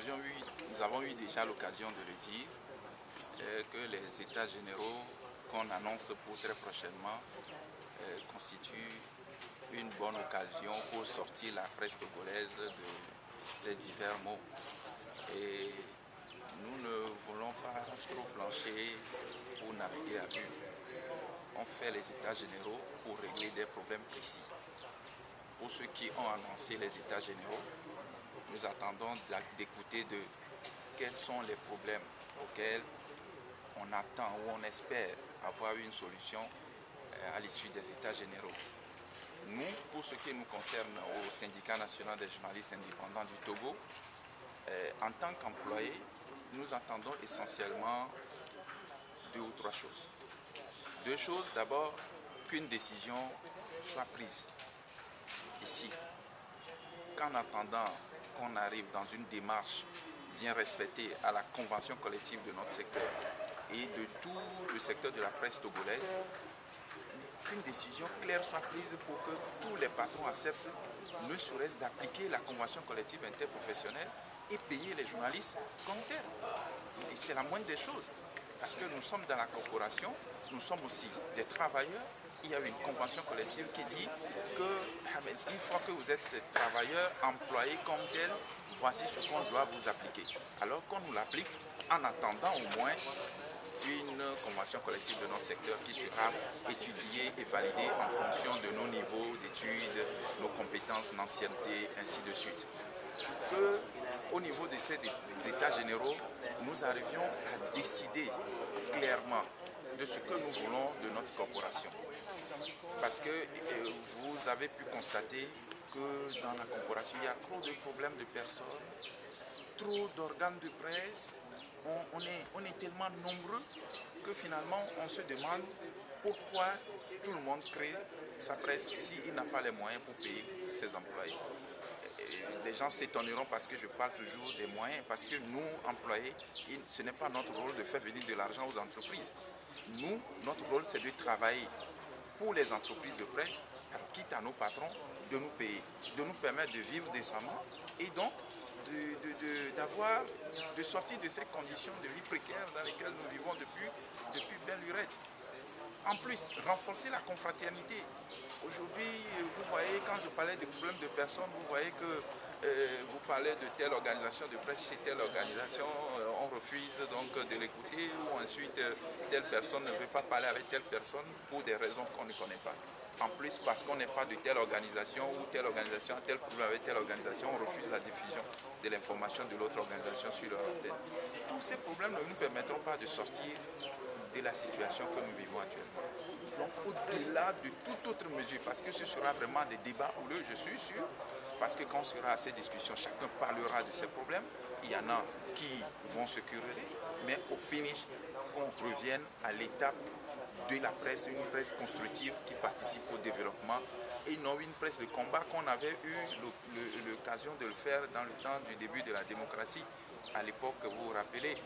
nous avons eu déjà l'occasion de le dire, que les États généraux qu'on annonce pour très prochainement constituent une bonne occasion pour sortir la presse togolaise de ces divers maux. Et nous ne voulons pas trop plancher pour naviguer à vue. On fait les États généraux pour régler des problèmes précis. Pour ceux qui ont annoncé les États généraux, nous attendons d'écouter de quels sont les problèmes auxquels on attend ou on espère avoir une solution à l'issue des États généraux. Nous, pour ce qui nous concerne au Syndicat national des journalistes indépendants du Togo, en tant qu'employés, nous attendons essentiellement deux ou trois choses. Deux choses, d'abord, qu'une décision soit prise ici, qu'en attendant qu'on arrive dans une démarche bien respectée à la convention collective de notre secteur et de tout le secteur de la presse togolaise, qu'une décision claire soit prise pour que tous les patrons acceptent ne serait-ce d'appliquer la convention collective interprofessionnelle et payer les journalistes comme tel. Et c'est la moindre des choses, parce que nous sommes dans la corporation, nous sommes aussi des travailleurs. Il y a une convention collective qui dit qu'une fois que vous êtes travailleur, employé comme tel, voici ce qu'on doit vous appliquer. Alors qu'on nous l'applique en attendant au moins une convention collective de notre secteur qui sera étudiée et validée en fonction de nos niveaux d'études, nos compétences, l'ancienneté, ainsi de suite. Qu'au niveau de ces états généraux, nous arrivions à décider clairement de ce que nous voulons de notre corporation. Parce que vous avez pu constater que dans la corporation, il y a trop de problèmes de personnes, trop d'organes de presse. On est tellement nombreux que finalement on se demande pourquoi tout le monde crée sa presse s'il n'a pas les moyens pour payer ses employés. Et les gens s'étonneront parce que je parle toujours des moyens, parce que nous, employés, ce n'est pas notre rôle de faire venir de l'argent aux entreprises. Nous, notre rôle, c'est de travailler pour les entreprises de presse, alors quitte à nos patrons de nous payer, de nous permettre de vivre décemment et donc de sortir de ces conditions de vie précaires dans lesquelles nous vivons depuis belle lurette. En plus, renforcer la confraternité. Aujourd'hui, vous voyez, quand je parlais des problèmes de personnes, vous voyez que vous parlez de telle organisation de presse chez telle organisation, on refuse donc de l'écouter, ou ensuite telle personne ne veut pas parler avec telle personne pour des raisons qu'on ne connaît pas. En plus, parce qu'on n'est pas de telle organisation ou telle organisation a tel problème avec telle organisation, on refuse la diffusion de l'information de l'autre organisation sur leur antenne. Tous ces problèmes ne nous permettront pas de sortir de la situation que nous vivons actuellement. Donc au-delà de toute autre mesure, parce que ce sera vraiment des débats houleux, je suis sûr, parce que quand on sera à ces discussions, chacun parlera de ses problèmes, il y en a qui vont se quereller, mais au finish, qu'on revienne à l'étape de la presse, une presse constructive qui participe au développement et non une presse de combat qu'on avait eu l'occasion de le faire dans le temps du début de la démocratie. À l'époque, vous vous rappelez,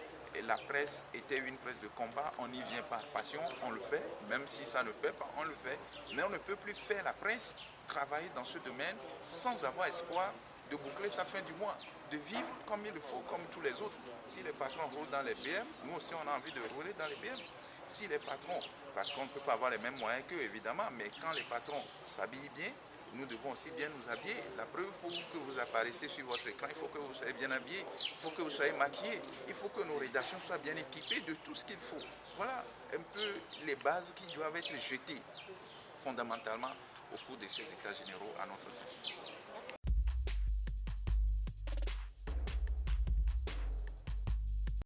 la presse était une presse de combat, on y vient par passion, on le fait, même si ça ne paie pas, on le fait. Mais on ne peut plus faire la presse, travailler dans ce domaine sans avoir espoir de boucler sa fin du mois, de vivre comme il le faut, comme tous les autres. Si les patrons roulent dans les BM, nous aussi on a envie de rouler dans les BM. Si les patrons, parce qu'on ne peut pas avoir les mêmes moyens qu'eux évidemment, mais quand les patrons s'habillent bien, nous devons aussi bien nous habiller. La preuve, pour que vous apparaissez sur votre écran, il faut que vous soyez bien habillés, il faut que vous soyez maquillés, il faut que nos rédactions soient bien équipées de tout ce qu'il faut. Voilà un peu les bases qui doivent être jetées fondamentalement au cours de ces états généraux à notre sens.